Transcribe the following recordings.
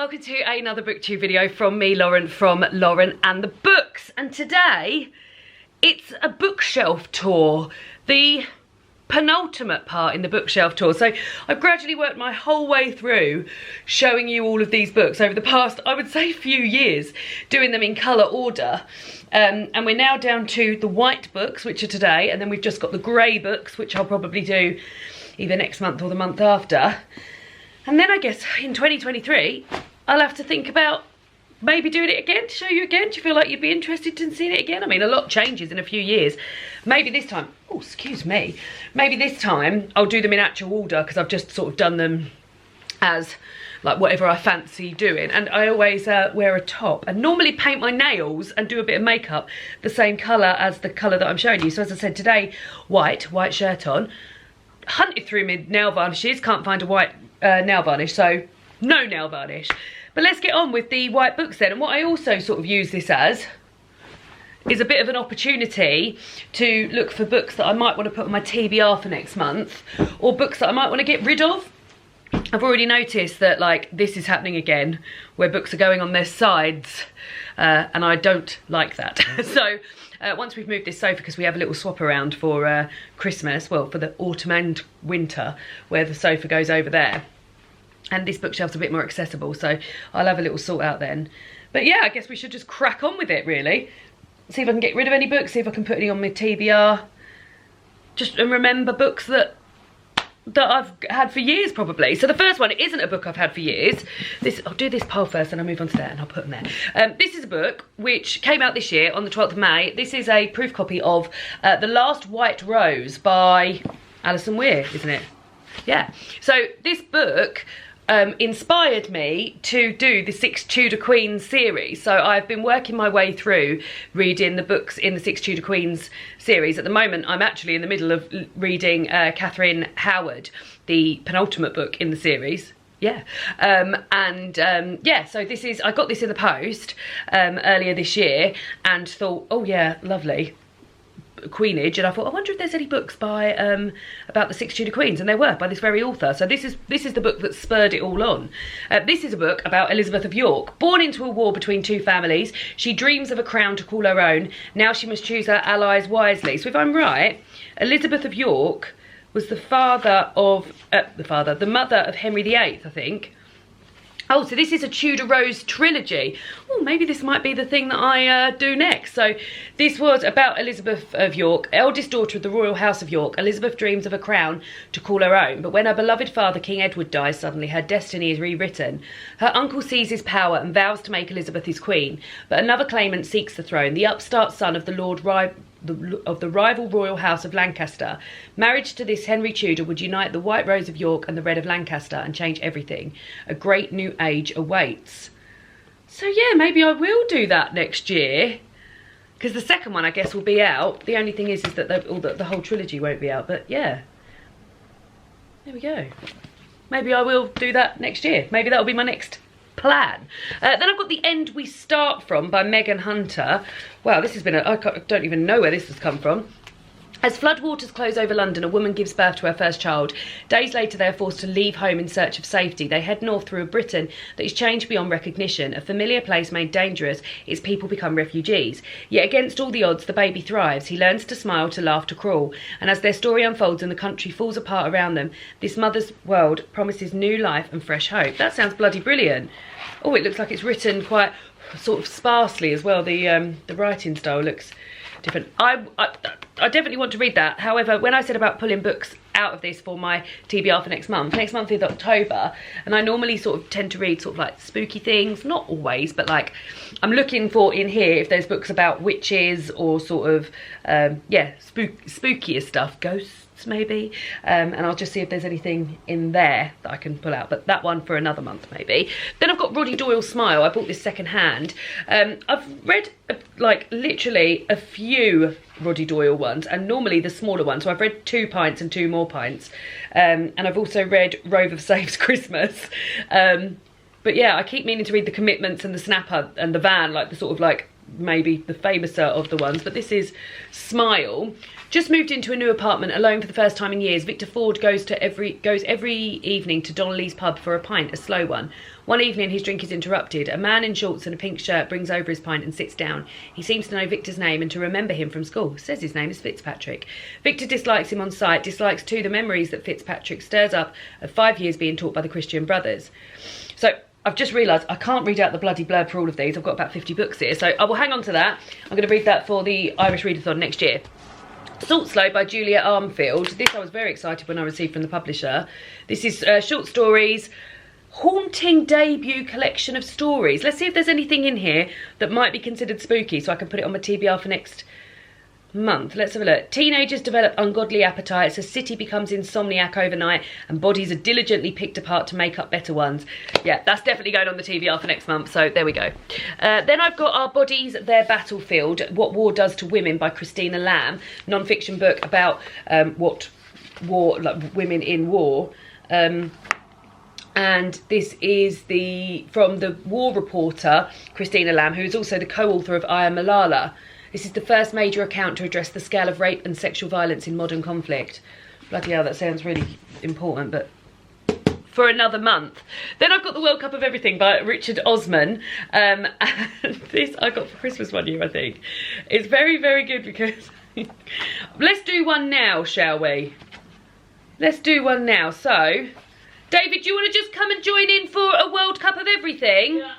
welcome to another booktube video from me, Lauren, from Lauren and the Books. And today, it's a bookshelf tour, the penultimate part in the bookshelf tour. So I've gradually worked my whole way through showing you all of these books over the past, I would say, few years, doing them in colour order. And we're now down to the white books, which are today, and then we've just got the grey books, which I'll probably do either next month or the month after. And then I guess in 2023, I'll have to think about maybe doing it again, to show you again. Do you feel like you'd be interested in seeing it again? I mean, a lot changes in a few years. Maybe this time, oh, excuse me. Maybe this time I'll do them in actual order, because I've just sort of done them as like whatever I fancy doing. And I always wear a top and normally paint my nails and do a bit of makeup the same colour as the colour that I'm showing you. So as I said, today, white shirt on. Hunted through my nail varnishes, can't find a white nail varnish, so no nail varnish. But let's get on with the white books then. And what I also sort of use this as is a bit of an opportunity to look for books that I might want to put on my TBR for next month, or books that I might want to get rid of. I've already noticed that, like, this is happening again, where books are going on their sides, and I don't like that. So once we've moved this sofa, because we have a little swap around for Christmas, well, for the autumn and winter, where the sofa goes over there, and this bookshelf's a bit more accessible, so I'll have a little sort out then. But yeah, I guess we should just crack on with it, really. See if I can get rid of any books, see if I can put any on my TBR. Just and remember books that I've had for years, probably. So the first one isn't a book I've had for years. I'll do this pile first and I'll move on to that and I'll put them there. This is a book which came out this year on the 12th of May. This is a proof copy of The Last White Rose by Alison Weir, isn't it? Yeah. So this book inspired me to do the 6 Tudor Queens series. So I've been working my way through reading the books in the 6 Tudor Queens series. At the moment, I'm actually in the middle of reading Catherine Howard, the penultimate book in the series. Yeah. Yeah, so this is, I got this in the post earlier this year and thought, oh yeah, lovely. Queenage, and I thought, I wonder if there's any books by about the 6 Tudor Queens, and there were, by this very author. So this is the book that spurred it all on. This is a book about Elizabeth of York. Born into a war between two families, she dreams of a crown to call her own. Now she must choose her allies wisely. So if I'm right, Elizabeth of York was the mother of Henry VIII, I think. Oh, so this is a Tudor Rose trilogy. Oh, maybe this might be the thing that I do next. So this was about Elizabeth of York, eldest daughter of the royal house of York. Elizabeth dreams of a crown to call her own, but when her beloved father, King Edward, dies suddenly, her destiny is rewritten. Her uncle seizes power and vows to make Elizabeth his queen, but another claimant seeks the throne, the upstart son of the rival royal house of Lancaster. Marriage to this Henry Tudor would unite the White Rose of York and the Red of Lancaster and change everything. A great new age awaits. So yeah, maybe I will do that next year, because the second one I guess will be out. The only thing is that the whole trilogy won't be out, but yeah, there we go. Maybe I will do that next year. Maybe that'll be my next plan. Then I've got The End We Start From by Megan Hunter. Wow, this has been I don't even know where this has come from. As floodwaters close over London, a woman gives birth to her first child. Days later, they are forced to leave home in search of safety. They head north through a Britain that is changed beyond recognition. A familiar place made dangerous, its people become refugees. Yet against all the odds, the baby thrives. He learns to smile, to laugh, to crawl. And as their story unfolds and the country falls apart around them, this mother's world promises new life and fresh hope. That sounds bloody brilliant. Oh, it looks like it's written quite sort of sparsely as well. The writing style looks different. I definitely want to read that. However, when I said about pulling books out of this for my TBR for next month is October, and I normally sort of tend to read sort of like spooky things, not always, but like I'm looking for in here if there's books about witches or sort of yeah, spookier stuff, ghosts maybe, and I'll just see if there's anything in there that I can pull out, but that one for another month maybe. Then I've got Roddy Doyle's Smile. I bought this second hand. I've read like literally a few Roddy Doyle ones, and normally the smaller ones, so I've read 2 pints and 2 more pints, and I've also read Rove of Saves Christmas, but yeah, I keep meaning to read The Commitments and The Snapper and The Van, like the sort of like maybe the famouser of the ones, but this is Smile. Just moved into a new apartment alone for the first time in years. Victor Ford goes every evening to Donnelly's pub for a pint, a slow one. One evening his drink is interrupted. A man in shorts and a pink shirt brings over his pint and sits down. He seems to know Victor's name and to remember him from school. Says his name is Fitzpatrick. Victor dislikes him on sight, dislikes too the memories that Fitzpatrick stirs up of 5 years being taught by the Christian brothers. So I've just realised I can't read out the bloody blurb for all of these. I've got about 50 books here, so I will hang on to that. I'm going to read that for the Irish Readathon next year. Salt Slow by Julia Armfield. This I was very excited when I received from the publisher. This is short stories, haunting debut collection of stories. Let's see if there's anything in here that might be considered spooky so I can put it on my TBR for next month. Let's have a look. Teenagers develop ungodly appetites, a city becomes insomniac overnight, and bodies are diligently picked apart to make up better ones. Yeah, that's definitely going on the TBR for next month, so there we go. Then I've got Our Bodies, Their Battlefield, What War Does to Women by Christina Lamb, non-fiction book about what war, like women in war. And this is from the war reporter, Christina Lamb, who is also the co-author of I Am Malala. This is the first major account to address the scale of rape and sexual violence in modern conflict. Bloody hell, that sounds really important, but for another month. Then I've got The World Cup of Everything by Richard Osman. And this I got for Christmas one year, I think. It's very, very good because... Let's do one now, shall we? Let's do one now. So, David, do you want to just come and join in for a World Cup of Everything? Yeah.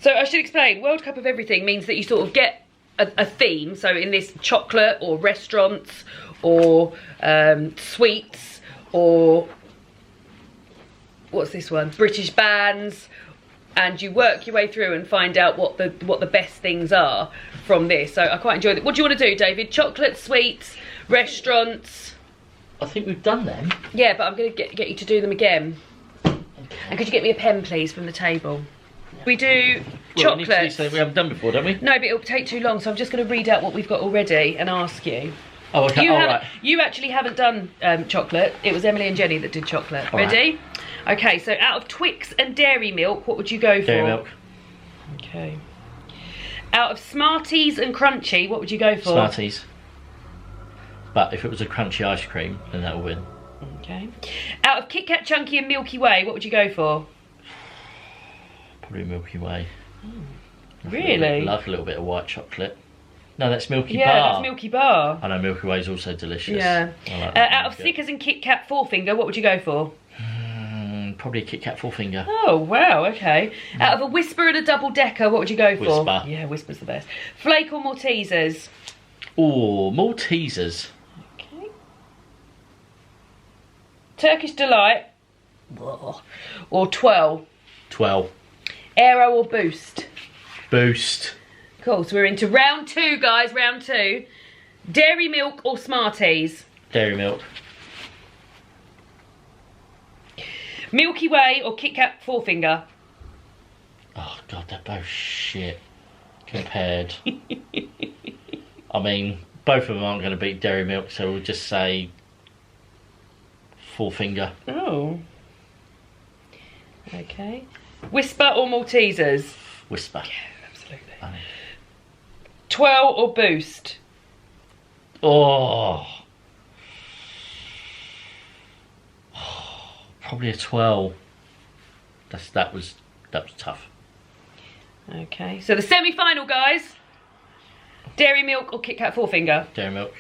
So I should explain, World Cup of Everything means that you sort of get a theme. So in this, chocolate or restaurants or sweets or what's this one? British bands, and you work your way through and find out what the best things are from this. So I quite enjoy it. What do you want to do, David? Chocolate, sweets, restaurants? I think we've done them. Yeah, but I'm going to get you to do them again. Okay. And could you get me a pen, please, from the table? We do chocolate. Well, we need to do something we haven't done before, don't we? No, but it'll take too long, so I'm just going to read out what we've got already and ask you. Oh, okay. Right. You actually haven't done chocolate. It was Emily and Jenny that did chocolate. All Ready? Right. Okay, so out of Twix and Dairy Milk, what would you go for? Dairy Milk. Okay. Out of Smarties and Crunchy, what would you go for? Smarties. But if it was a crunchy ice cream, then that would win. Okay. Out of Kit Kat, Chunky and Milky Way, what would you go for? Probably Milky Way. Really? Like a little bit of white chocolate. No, that's Milky Bar. Yeah, that's Milky Bar. I know Milky Way is also delicious. Yeah. Like out of Snickers and Kit Kat Four Finger, what would you go for? Probably a Kit Kat Four Finger. Oh, wow, okay. Out of a Whisper and a Double Decker, what would you go for? Whisper. Yeah, Whisper's the best. Flake or Maltesers? Oh, Maltesers. Okay. Turkish Delight? Or Twirl? Twirl. Aero or Boost? Boost. Cool, so we're into round 2, guys, round 2. Dairy Milk or Smarties? Dairy Milk. Milky Way or Kit Kat Four Finger? Oh, God, they're both shit compared. I mean, both of them aren't going to beat Dairy Milk, so we'll just say Four Finger. Oh. Okay. Whisper or Maltesers? Whisper. Yeah, absolutely. Twirl or Boost? Oh. Probably a 12. That was tough. Okay, so the semi-final, guys. Dairy Milk or Kit Kat Four Finger? Dairy Milk.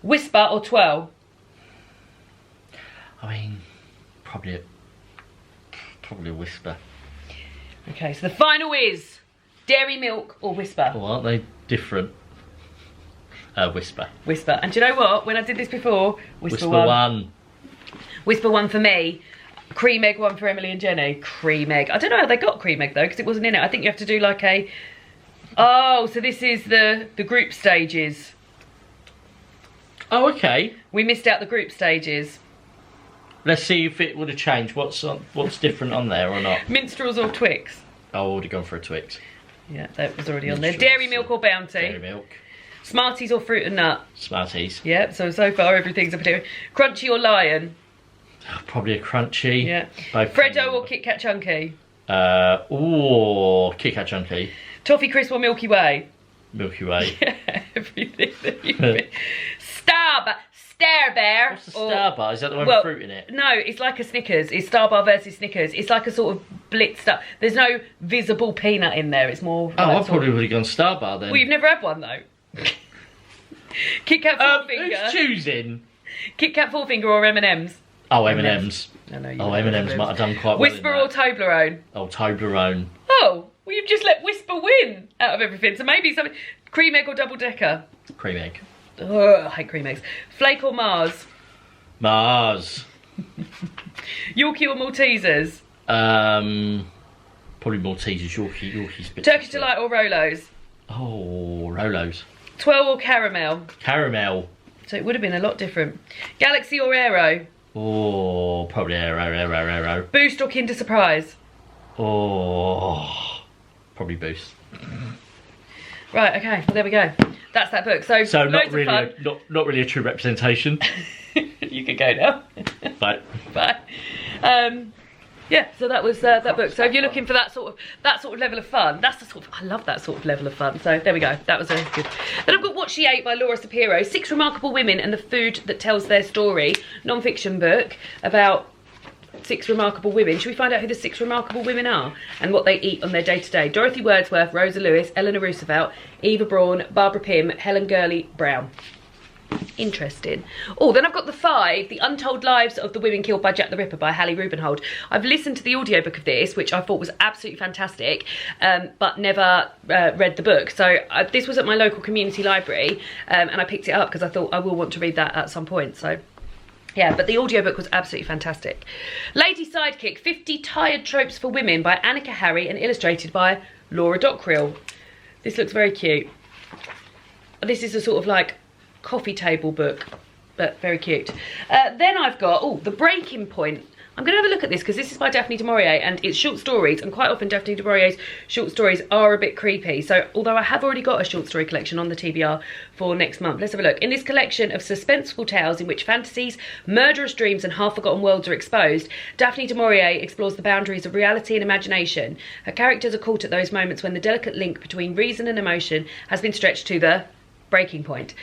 Whisper or Twirl? I mean, probably a Whisper. Okay, so the final is Dairy Milk or Whisper? Oh, aren't they different? Whisper. Whisper. And do you know what? When I did this before, Whisper won. Whisper one for me. Cream Egg one for Emily and Jenny. Cream Egg. I don't know how they got Cream Egg though, because it wasn't in it. I think you have to do like a... Oh, so this is the group stages. Oh, okay. We missed out the group stages. Let's see if it would have changed. What's different on there or not? Minstrels or Twix? Oh, I would have gone for a Twix. Yeah, that was already on there. Dairy Milk or Bounty? Dairy Milk. Smarties or Fruit and Nut? Smarties. Yeah, so far everything's up there. Crunchy or Lion? Probably a Crunchy. Yeah. Freddo or Kit Kat Chunky? Kit Kat Chunky. Toffee Crisp or Milky Way? Milky Way. Yeah, everything that you Stab Star Bear. What's the Star Bar? Is that the one with fruit in it? No, it's like a Snickers. It's Star Bar versus Snickers. It's like a sort of blitzed up. There's no visible peanut in there. It's more. Oh, I probably would have gone Star Bar then. Well, you've never had one though. Kit Kat Four Finger. Who's choosing? Kit Kat Four Finger or M&M's? Oh, M&M's. I know you. Oh, M&M's might have done quite well. Whisper or Toblerone? Oh, Toblerone. Oh, well, you've just let Whisper win out of everything. So maybe something. Cream egg or double decker? Cream egg. Oh, I hate cream eggs. Flake or Mars? Mars. Yorkie or Maltesers? Probably Maltesers. Yorkie's bit. Turkish Delight or Rolos? Oh, Rolos. Twirl or Caramel? Caramel. So it would have been a lot different. Galaxy or Aero? Oh, probably Aero. Boost or Kinder Surprise? Oh, probably Boost. Right, okay, well there we go. That's that book. So not really a true representation. You can go now. Bye. Bye. Yeah, so that was that book. So if you're looking for that sort of level of fun, that's the sort of, I love that sort of level of fun. So there we go. That was very good. Then I've got What She Ate by Laura Sapiro. 6 Remarkable Women and the Food That Tells Their Story. Non-fiction book about 6 remarkable women. Should we find out who the 6 remarkable women are and what they eat on their day-to-day? Dorothy Wordsworth, Rosa Lewis, Eleanor Roosevelt, Eva Braun, Barbara Pym, Helen Gurley Brown. Interesting. Oh, then I've got the Untold Lives of the Women Killed by Jack the Ripper by Hallie Rubenhold. I've listened to the audiobook of this, which I thought was absolutely fantastic, but never read the book. So this was at my local community library, and I picked it up because I thought I will want to read that at some point. So yeah, but the audiobook was absolutely fantastic. Lady Sidekick, 50 Tired Tropes for Women by Annika Harry and illustrated by Laura Dockrell. This looks very cute. This is a sort of like coffee table book, but very cute. Then I've got, The Breaking Point. I'm going to have a look at this because this is by Daphne du Maurier and it's short stories, and quite often Daphne du Maurier's short stories are a bit creepy. So although I have already got a short story collection on the TBR for next month, let's have a look. In this collection of suspenseful tales in which fantasies, murderous dreams and half-forgotten worlds are exposed, Daphne du Maurier explores the boundaries of reality and imagination. Her characters are caught at those moments when the delicate link between reason and emotion has been stretched to the breaking point.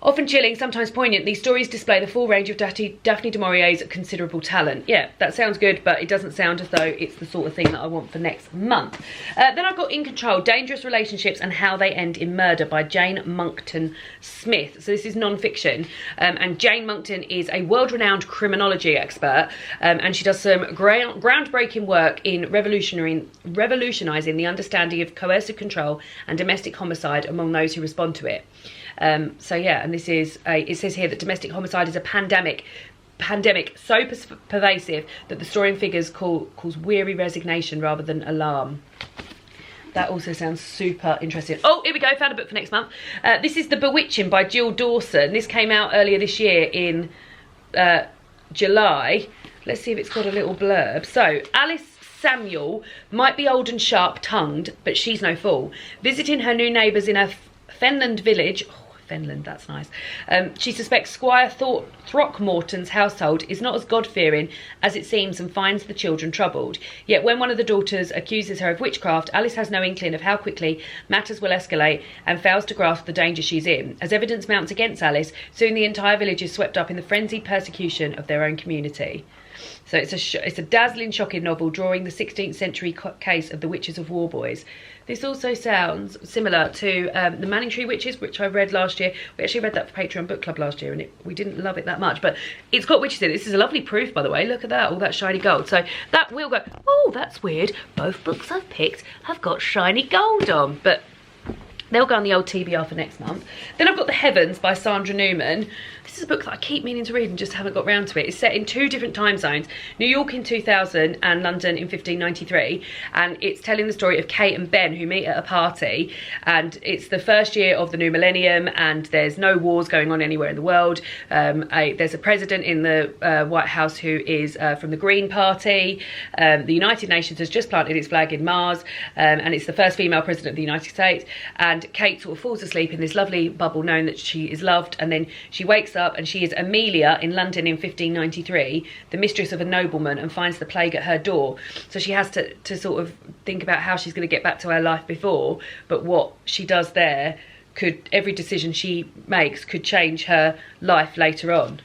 Often chilling, sometimes poignant, these stories display the full range of Daphne du Maurier's considerable talent. Yeah, that sounds good, but it doesn't sound as though it's the sort of thing that I want for next month. Then I've got In Control, Dangerous Relationships and How They End in Murder by Jane Monckton Smith. So this is non-fiction, and Jane Monckton is a world-renowned criminology expert, and she does some groundbreaking work in revolutionising the understanding of coercive control and domestic homicide among those who respond to it. So yeah, and this is it says here that domestic homicide is a pandemic so pervasive that the story and figures cause weary resignation rather than alarm. That also sounds super interesting. Oh, here we go, found a book for next month. This is The Bewitching by Jill Dawson. This came out earlier this year in July. Let's see if it's got a little blurb. So, Alice Samuel might be old and sharp-tongued, but she's no fool. Visiting her new neighbours in a Fenland village, Fenland, that's nice. She suspects Squire Throckmorton's household is not as God-fearing as it seems and finds the children troubled. Yet when one of the daughters accuses her of witchcraft, Alice has no inkling of how quickly matters will escalate and fails to grasp the danger she's in. As evidence mounts against Alice, soon the entire village is swept up in the frenzied persecution of their own community. So it's a dazzling, shocking novel drawing the 16th century case of the Witches of Warboys. This also sounds similar to the Manningtree Witches, which I read last year. We actually read that for Patreon Book Club last year, and we didn't love it that much. But it's got witches in it. This is a lovely proof, by the way. Look at that, all that shiny gold. So that will go, oh, that's weird. Both books I've picked have got shiny gold on. But they'll go on the old TBR for next month. Then I've got The Heavens by Sandra Newman. This is a book that I keep meaning to read and just haven't got round to it. It's set in 2 different time zones, New York in 2000 and London in 1593. And it's telling the story of Kate and Ben who meet at a party. And it's the first year of the new millennium and there's no wars going on anywhere in the world. There's a president in the White House who is from the Green Party. The United Nations has just planted its flag in Mars. And it's the first female president of the United States. And Kate sort of falls asleep in this lovely bubble knowing that she is loved. And then she wakes up and she is Amelia in London in 1593, the mistress of a nobleman, and finds the plague at her door. So she has to sort of think about how she's going to get back to her life before, but what she does there every decision she makes could change her life later on.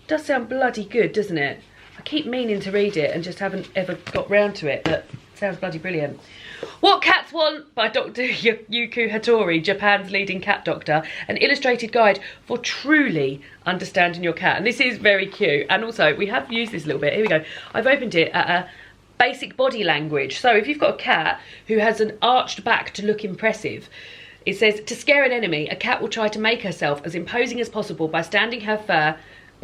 Does sound bloody good, doesn't it? I keep meaning to read it and just haven't ever got round to it, but it sounds bloody brilliant. What Cats Want by Dr. Yuko Hattori, Japan's leading cat doctor, an illustrated guide for truly understanding your cat. And this is very cute. And also, we have used this a little bit. Here we go. I've opened it at a basic body language. So if you've got a cat who has an arched back to look impressive, it says, to scare an enemy, a cat will try to make herself as imposing as possible by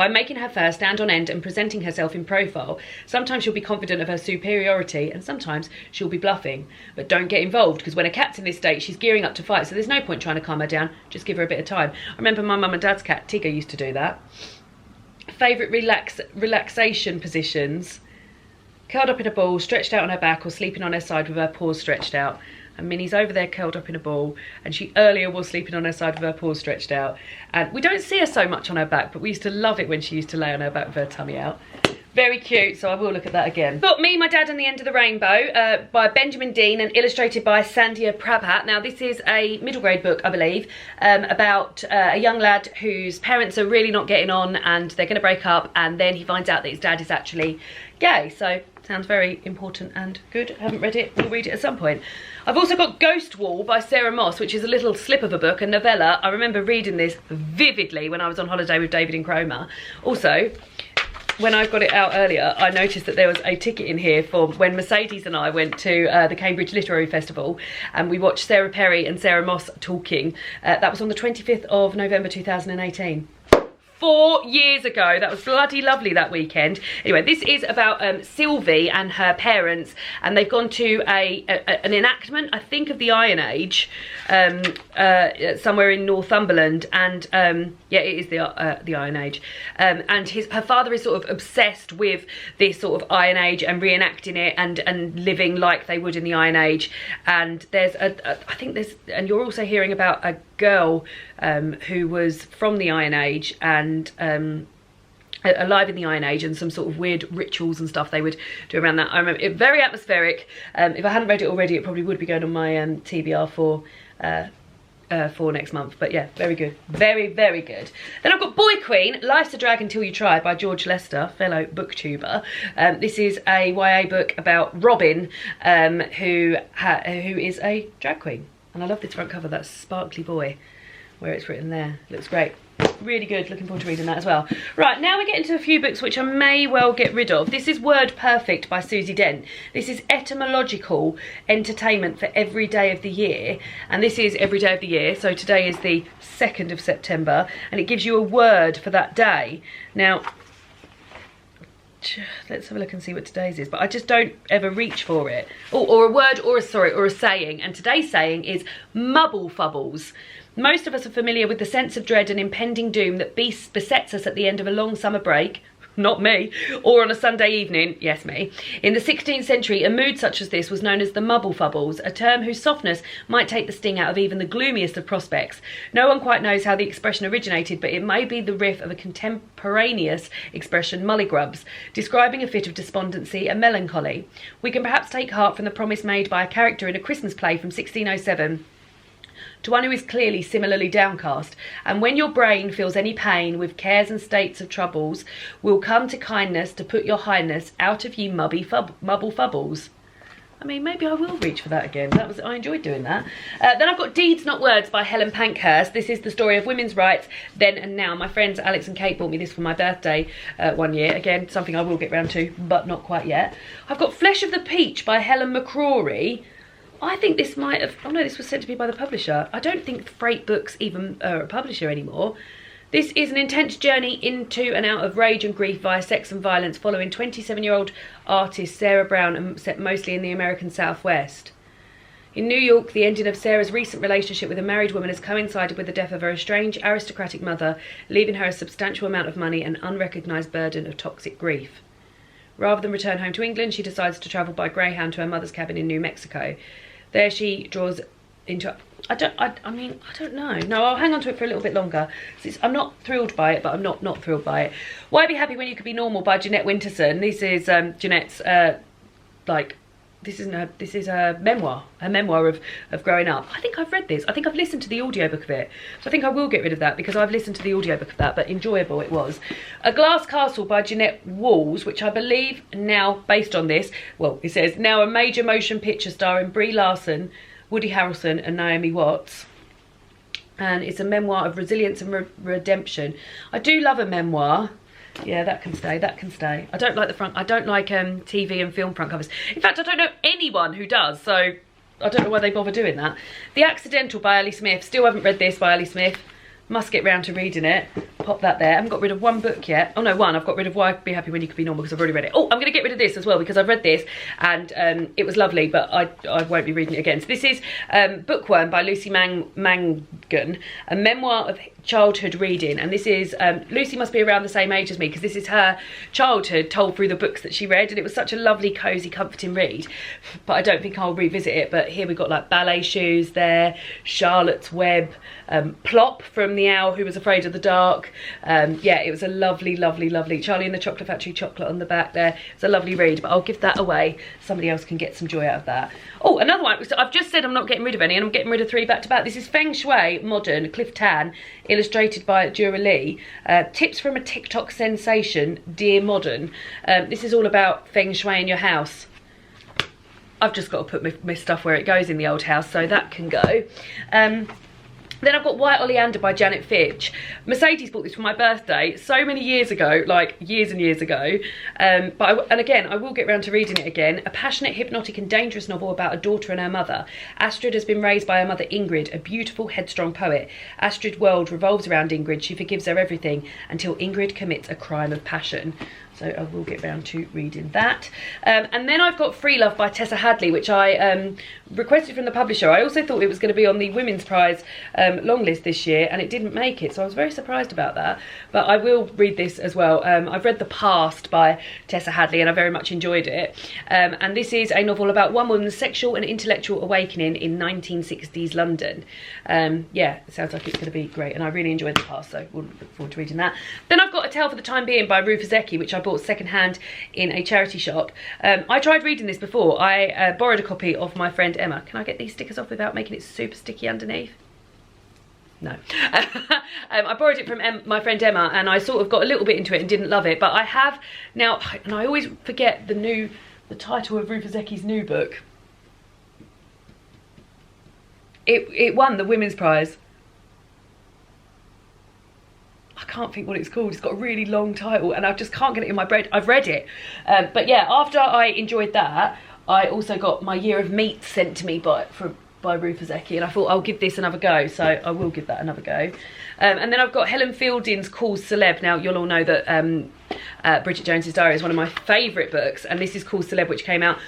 making her fur stand on end and presenting herself in profile. Sometimes she'll be confident of her superiority and sometimes she'll be bluffing. But don't get involved, because when a cat's in this state, she's gearing up to fight, so there's no point trying to calm her down. Just give her a bit of time. I remember my mum and dad's cat, Tigger, used to do that. Favourite relaxation positions. Curled up in a ball, stretched out on her back, or sleeping on her side with her paws stretched out. And Minnie's over there curled up in a ball, and she earlier was sleeping on her side with her paws stretched out. And we don't see her so much on her back, but we used to love it when she used to lay on her back with her tummy out. Very cute, so I will look at that again. Book Me, My Dad and the End of the Rainbow by Benjamin Dean and illustrated by Sandhya Prabhat. Now this is a middle grade book, I believe, about a young lad whose parents are really not getting on and they're going to break up, and then he finds out that his dad is actually gay. So sounds very important and good. I haven't read it, we'll read it at some point. I've also got Ghost Wall by Sarah Moss, which is a little slip of a book, a novella. I remember reading this vividly when I was on holiday with David and Cromer. Also, when I got it out earlier, I noticed that there was a ticket in here for when Mercedes and I went to the Cambridge Literary Festival, and we watched Sarah Perry and Sarah Moss talking. That was on the 25th of November 2018. 4 years ago. That was bloody lovely that weekend. Anyway, this is about Sylvie and her parents, and they've gone to an enactment, I think, of the Iron Age, somewhere in Northumberland, and yeah, it is the Iron Age, and her father is sort of obsessed with this sort of Iron Age and reenacting it and living like they would in the Iron Age. And there's I think there's, and you're also hearing about a girl who was from the Iron Age and alive in the Iron Age, and some sort of weird rituals and stuff they would do around that. I remember it, very atmospheric. If I hadn't read it already, it probably would be going on my TBR for next month. But yeah, very good, very, very good. Then I've got Boy Queen, Life's a Drag Until You Try by George Lester, fellow booktuber. This is a YA book about Robin, who is a drag queen. And I love this front cover, that sparkly boy, where it's written there. Looks great. Really good, looking forward to reading that as well. Right, now we get into a few books which I may well get rid of. This is Word Perfect by Susie Dent. This is etymological entertainment for every day of the year, and this is every day of the year, so today is the 2nd of September, and it gives you a word for that day. Now, let's have a look and see what today's is, but I just don't ever reach for it. Or a word, or a saying, and today's saying is mubble fubbles. Most of us are familiar with the sense of dread and impending doom that besets us at the end of a long summer break. Not me. Or on a Sunday evening. Yes, me. In the 16th century, a mood such as this was known as the mubble fubbles, a term whose softness might take the sting out of even the gloomiest of prospects. No one quite knows how the expression originated, but it may be the riff of a contemporaneous expression, mullygrubs, describing a fit of despondency and melancholy. We can perhaps take heart from the promise made by a character in A Christmas Play from 1607. To one who is clearly similarly downcast, and when your brain feels any pain with cares and states of troubles, will come to kindness to put your highness out of ye mubble fubbles. I mean, maybe I will reach for that again. I enjoyed doing that. Then I've got Deeds Not Words by Helen Pankhurst. This is the story of women's rights then and now. My friends Alex and Kate bought me this for my birthday one year. Again, something I will get round to, but not quite yet. I've got Flesh of the Peach by Helen McCrory. I think this might have... Oh no, this was sent to me by the publisher. I don't think Freight Books even are a publisher anymore. This is an intense journey into and out of rage and grief via sex and violence, following 27-year-old artist Sarah Brown, and set mostly in the American Southwest. In New York, the ending of Sarah's recent relationship with a married woman has coincided with the death of her estranged aristocratic mother, leaving her a substantial amount of money and unrecognised burden of toxic grief. Rather than return home to England, she decides to travel by Greyhound to her mother's cabin in New Mexico. There she draws into... I don't know. No, I'll hang on to it for a little bit longer. I'm not thrilled by it, but I'm not thrilled by it. Why Be Happy When You Could Be Normal by Jeanette Winterson. This is Jeanette's, like, this is a memoir of growing up. I think I've read this. I think I've listened to the audiobook of it. So I think I will get rid of that because I've listened to the audiobook of that, but enjoyable it was. A Glass Castle by Jeanette Walls, which I believe now, based on this, well, it says, now a major motion picture starring Brie Larson, Woody Harrelson and Naomi Watts. And it's a memoir of resilience and redemption. I do love a memoir. Yeah, that can stay, that can stay. I don't like the front, I don't like TV and film front covers. In fact, I don't know anyone who does, so I don't know why they bother doing that. The Accidental by Ali Smith. Still haven't read this by Ali Smith. Must get round to reading it. Pop that there. I haven't got rid of one book yet. Oh no, one. I've got rid of Why Be Happy When You Could Be Normal because I've already read it. Oh, I'm going to get rid of this as well because I've read this and it was lovely, but I won't be reading it again. So this is Bookworm by Lucy Mangan, a memoir of childhood reading. And this is, Lucy must be around the same age as me because this is her childhood told through the books that she read, and it was such a lovely, cosy, comforting read. But I don't think I'll revisit it. But here we got like Ballet Shoes there, Charlotte's Web, Plop from The Owl Who Was Afraid of the Dark. Yeah, it was a lovely, lovely, lovely. Charlie and the Chocolate Factory chocolate on the back there. It's a lovely read, but I'll give that away. Somebody else can get some joy out of that. Oh, another one. So I've just said I'm not getting rid of any, and I'm getting rid of 3 back to back. This is Feng Shui, modern, Cliff Tan, illustrated by Dura Lee. Tips from a TikTok sensation, Dear Modern. This is all about Feng Shui in your house. I've just got to put my stuff where it goes in the old house, so that can go. Then I've got White Oleander by Janet Fitch. Mercedes bought this for my birthday so many years ago, like years and years ago. And again, I will get round to reading it again. A passionate, hypnotic and dangerous novel about a daughter and her mother. Astrid has been raised by her mother Ingrid, a beautiful, headstrong poet. Astrid's world revolves around Ingrid. She forgives her everything until Ingrid commits a crime of passion. So I will get round to reading that. And then I've got Free Love by Tessa Hadley, which I requested from the publisher. I also thought it was going to be on the Women's Prize long list this year, and it didn't make it, so I was very surprised about that. But I will read this as well. I've read The Past by Tessa Hadley, and I very much enjoyed it. And this is a novel about one woman's sexual and intellectual awakening in 1960s London. Yeah, it sounds like it's going to be great, and I really enjoyed The Past, so we'll look forward to reading that. Then I've got A Tale for the Time Being by Ruth Ozeki, which I bought secondhand in a charity shop. I tried reading this before. I borrowed a copy of my friend Emma. Can I get these stickers off without making it super sticky underneath? No. I borrowed it from my friend Emma, and I sort of got a little bit into it and didn't love it, but I have now, and I always forget the title of Ruth Ozeki's new book. It won the Women's Prize. I can't think what it's called. It's got a really long title and I just can't get it in my brain. I've read it. But yeah, after I enjoyed that, I also got My Year of Meat sent to me by Ruth Ozeki, and I thought I'll give this another go, so I will give that another go. And then I've got Helen Fielding's Called Celeb. Now, you'll all know that Bridget Jones's Diary is one of my favourite books, and this is Called Celeb, which came out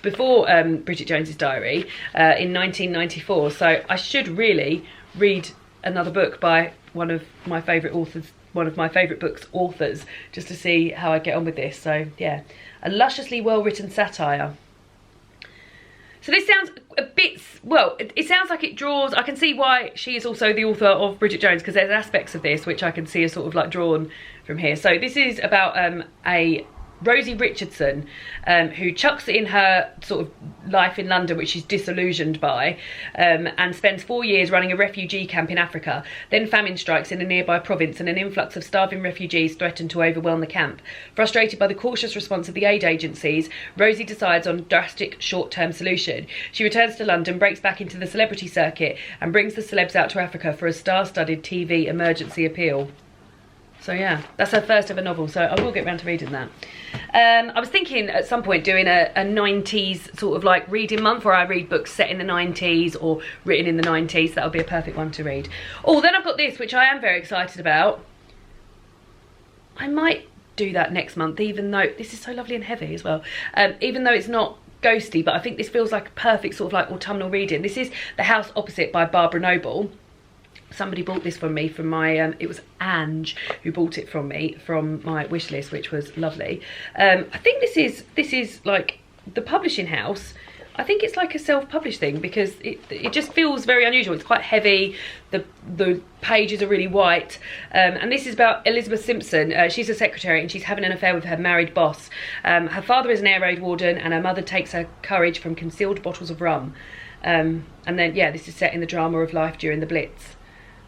before Bridget Jones's Diary in 1994, so I should really read another book by one of my favourite authors, one of my favourite books authors, just to see how I get on with this. So yeah, a lusciously well-written satire. So this sounds a bit, well, it sounds like it draws, I can see why she is also the author of Bridget Jones, because there's aspects of this which I can see are sort of like drawn from here. So this is about a Rosie Richardson, who chucks in her sort of life in London, which she's disillusioned by, and spends 4 years running a refugee camp in Africa. Then famine strikes in a nearby province and an influx of starving refugees threaten to overwhelm the camp. Frustrated by the cautious response of the aid agencies, Rosie decides on a drastic short-term solution. She returns to London, breaks back into the celebrity circuit, and brings the celebs out to Africa for a star-studded TV emergency appeal. So yeah, that's her first ever novel, so I will get around to reading that. I was thinking at some point doing a 90s sort of like reading month where I read books set in the 90s or written in the 90s. That would be a perfect one to read. Oh, then I've got this, which I am very excited about. I might do that next month, even though this is so lovely and heavy as well. Even though it's not ghosty, but I think this feels like a perfect sort of like autumnal reading. This is The House Opposite by Barbara Noble. Somebody bought this from me from my, it was Ange who bought it from me from my wish list, which was lovely. I think this is like the publishing house. I think it's like a self-published thing because it just feels very unusual. It's quite heavy. The pages are really white. And this is about Elizabeth Simpson. She's a secretary and she's having an affair with her married boss. Her father is an air raid warden and her mother takes her courage from concealed bottles of rum. And then, yeah, this is set in the drama of life during the Blitz.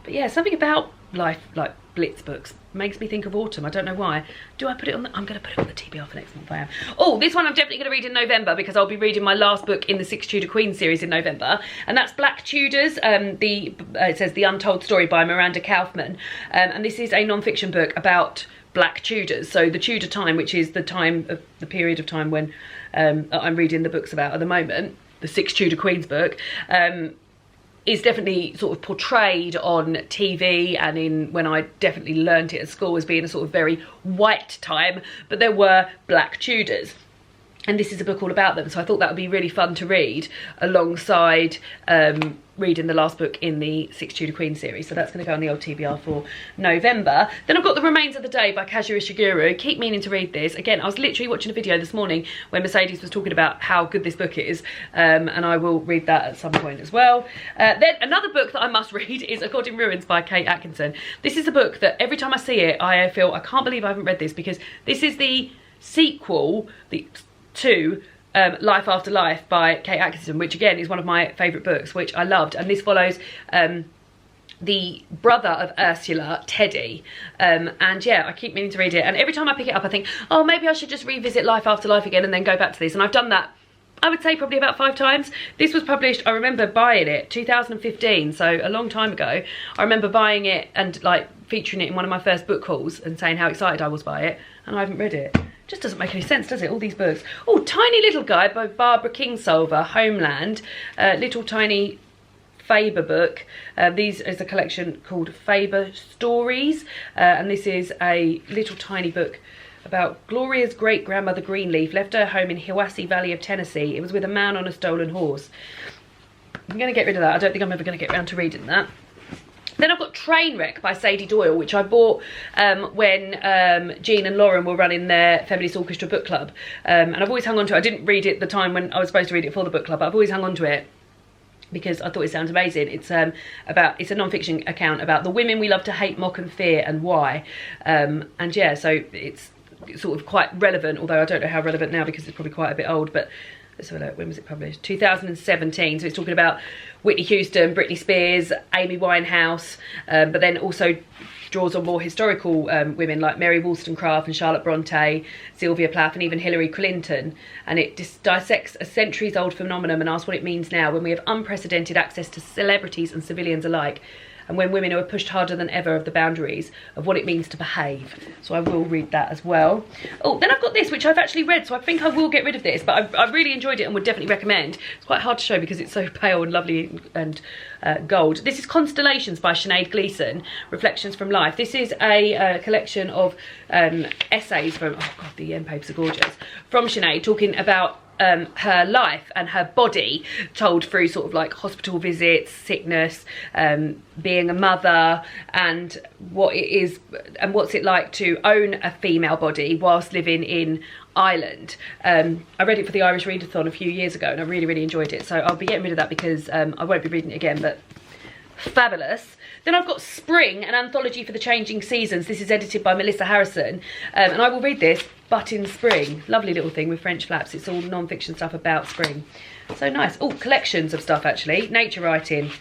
But yeah, something about life, like Blitz books, makes me think of autumn. I don't know why. Do I put it on I'm going to put it on the TBR for next month. I am. Oh, this one I'm definitely going to read in November because I'll be reading my last book in the 6 Tudor Queens series in November, and that's Black Tudors. It says The Untold Story by Miranda Kaufman, and this is a non-fiction book about Black Tudors, so the Tudor time, which is the time of the period of time when I'm reading the books about at the moment. The 6 Tudor Queens book. Is definitely sort of portrayed on TV and in when I definitely learnt it at school as being a sort of very white time, but there were Black Tudors. And this is a book all about them, so I thought that would be really fun to read alongside reading the last book in the 6 Tudor Queen series. So that's going to go on the old TBR for November. Then I've got The Remains of the Day by Kazuo Ishiguro. Keep meaning to read this. Again, I was literally watching a video this morning when Mercedes was talking about how good this book is, and I will read that at some point as well. Then another book that I must read is A God in Ruins by Kate Atkinson. This is a book that every time I see it, I feel, I can't believe I haven't read this, because this is the sequel to Life After Life by Kate Atkinson, which again is one of my favourite books, which I loved. And this follows the brother of Ursula, Teddy. And yeah, I keep meaning to read it. And every time I pick it up, I think, oh, maybe I should just revisit Life After Life again and then go back to this. And I've done that, I would say, probably about 5 times. This was published, I remember buying it, 2015, so a long time ago. I remember buying it and like featuring it in one of my first book hauls and saying how excited I was by it, and I haven't read it. Just doesn't make any sense, does it, all these books? Oh, Tiny Little Guy by Barbara Kingsolver, Homeland. Little tiny Faber book. These is a collection called Faber Stories, and this is a little tiny book about Gloria's great-grandmother Greenleaf left her home in Hiwassee Valley of Tennessee. It was with a man on a stolen horse. I'm going to get rid of that. I don't think I'm ever going to get around to reading that. Then I've got Trainwreck by Sadie Doyle, which I bought when Jean and Lauren were running their Feminist Orchestra book club. And I've always hung on to it. I didn't read it the time when I was supposed to read it for the book club, but I've always hung on to it because I thought it sounds amazing. It's it's a non-fiction account about the women we love to hate, mock and fear, and why. And yeah, so it's sort of quite relevant, although I don't know how relevant now because it's probably quite a bit old, but let's have a look. When was it published? 2017. So it's talking about Whitney Houston, Britney Spears, Amy Winehouse, but then also draws on more historical women like Mary Wollstonecraft and Charlotte Bronte, Sylvia Plath, and even Hillary Clinton. And it dissects a centuries-old phenomenon and asks what it means now when we have unprecedented access to celebrities and civilians alike, and when women are pushed harder than ever of the boundaries of what it means to behave. So I will read that as well. Oh, then I've got this, which I've actually read, so I think I will get rid of this, but I really enjoyed it and would definitely recommend. It's quite hard to show because it's so pale and lovely and gold. This is Constellations by Sinead Gleeson, Reflections from Life. This is a collection of essays from, oh God, the end papers are gorgeous, from Sinead, talking about her life and her body, told through sort of like hospital visits, sickness, being a mother, and what it is and what's it like to own a female body whilst living in Ireland. I read it for the Irish Readathon a few years ago and I really enjoyed it, so I'll be getting rid of that because I won't be reading it again, but fabulous. Then I've got Spring, an anthology for the changing seasons. This is edited by Melissa Harrison, and I will read this, but in spring. Lovely little thing with French flaps. It's all non-fiction stuff about spring. So nice. Oh, collections of stuff actually. Nature writing.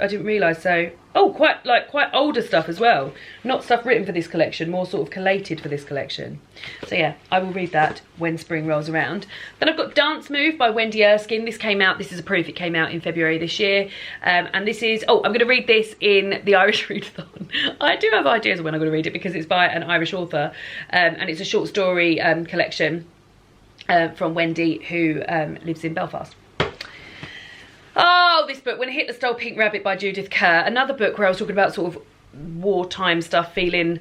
I didn't realise, so... Oh, quite older stuff as well. Not stuff written for this collection, more sort of collated for this collection. So yeah, I will read that when spring rolls around. Then I've got Dance Move by Wendy Erskine. This came out, this is a proof, it came out in February this year. And this is, oh, I'm going to read this in the Irish Readathon. I do have ideas of when I'm going to read it because it's by an Irish author. And it's a short story collection from Wendy, who lives in Belfast. Oh, this book, When Hitler Stole Pink Rabbit by Judith Kerr. Another book where I was talking about sort of wartime stuff feeling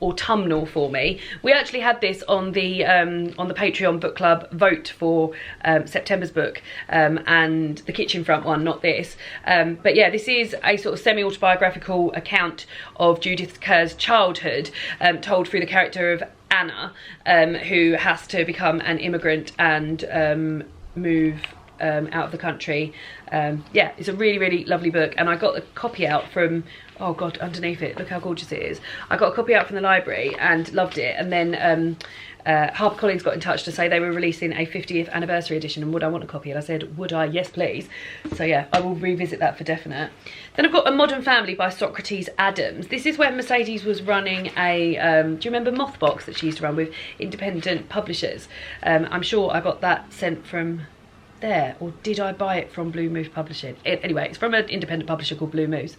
autumnal for me. We actually had this on the Patreon book club vote for September's book, and the kitchen front one, not this. But yeah, this is a sort of semi-autobiographical account of Judith Kerr's childhood, told through the character of Anna, who has to become an immigrant and move out of the country. Yeah, it's a really, really lovely book, and I got the copy out from, oh god, underneath it, look how gorgeous it is. I got a copy out from the library and loved it, and then HarperCollins got in touch to say they were releasing a 50th anniversary edition, and would I want a copy? And I said, would I? Yes, please. So yeah, I will revisit that for definite. Then I've got A Modern Family by Socrates Adams. This is when Mercedes was running a, do you remember Mothbox that she used to run with independent publishers? I'm sure I got that sent from there, or did I buy it from Blue Moose Publishing? Anyway, it's from an independent publisher called Blue Moose.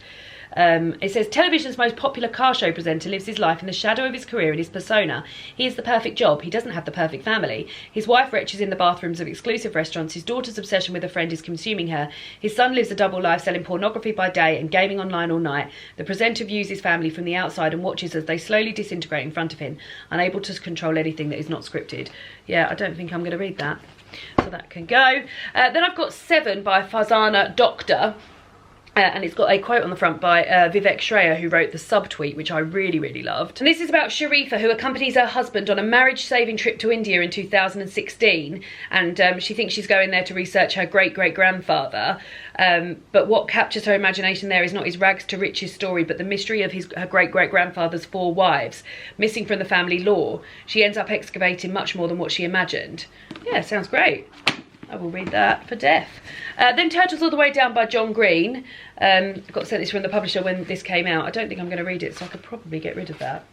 It says, television's most popular car show presenter lives his life in the shadow of his career and his persona. He is the perfect job. He doesn't have the perfect family. His wife retches in the bathrooms of exclusive restaurants. His daughter's obsession with a friend is consuming her. His son lives a double life, selling pornography by day and gaming online all night. The presenter views his family from the outside and watches as they slowly disintegrate in front of him, unable to control anything that is not scripted. Yeah, I don't think I'm going to read that. So that can go. Then I've got 7 by Farzana Doctor. And it's got a quote on the front by Vivek Shreya, who wrote the subtweet, which I really, really loved. And this is about Sharifa, who accompanies her husband on a marriage-saving trip to India in 2016. And she thinks she's going there to research her great-great-grandfather. But what captures her imagination there is not his rags to riches story, but the mystery of her great-great-grandfather's 4 wives, missing from the family law. She ends up excavating much more than what she imagined. Yeah, sounds great. I will read that for death. Then Turtles All the Way Down by John Green. I got sent this from the publisher when this came out. I don't think I'm going to read it, so I could probably get rid of that.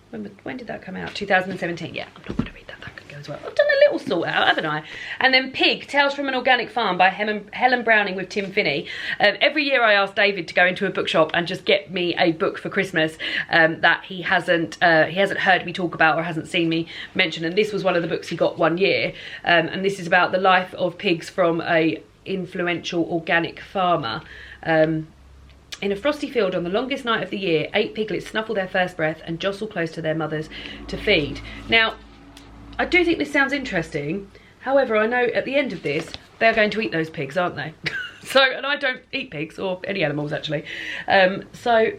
When did that come out? 2017. Yeah, I'm not going to read that. That could go as well. I've done a little sort out, haven't I? And then Pig, Tales from an Organic Farm by Helen Browning with Tim Finney. Every year I ask David to go into a bookshop and just get me a book for Christmas that he hasn't heard me talk about or hasn't seen me mention. And this was one of the books he got one year. And this is about the life of pigs from a influential organic farmer. In a frosty field on the longest night of the year, 8 piglets snuffle their first breath and jostle close to their mothers to feed. Now, I do think this sounds interesting. However, I know at the end of this, they're going to eat those pigs, aren't they? So, and I don't eat pigs, or any animals actually. So,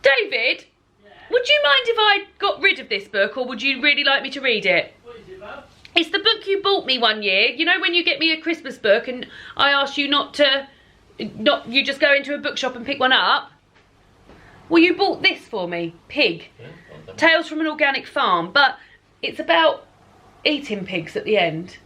David, would you mind if I got rid of this book, or would you really like me to read it? What is it, Mum? It's the book you bought me one year. You know when you get me a Christmas book and I ask you you just go into a bookshop and pick one up? Well, you bought this for me, Pig. Yeah, Tales from an Organic Farm, but it's about eating pigs at the end.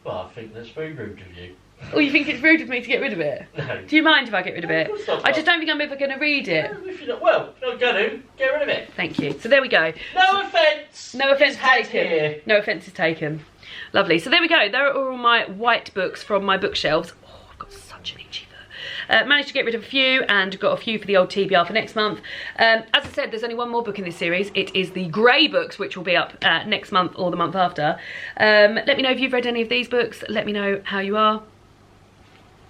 Well, I think that's very rude of you. Oh, you think it's rude of me to get rid of it? No. Do you mind if I get rid of it? Of course not. I just don't think I'm ever going to read it. No, if you're not, well, if you're not going to, get rid of it. Thank you. So there we go. No offence. No offence taken. Here. No offence is taken. Lovely. So there we go. There are all my white books from my bookshelves. Oh, I've got such an itchy foot. Managed to get rid of a few and got a few for the old TBR for next month. As I said, there's only one more book in this series. It is the grey books, which will be up next month or the month after. Let me know if you've read any of these books. Let me know how you are.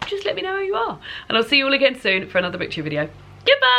Just let me know how you are. And I'll see you all again soon for another book video. Goodbye!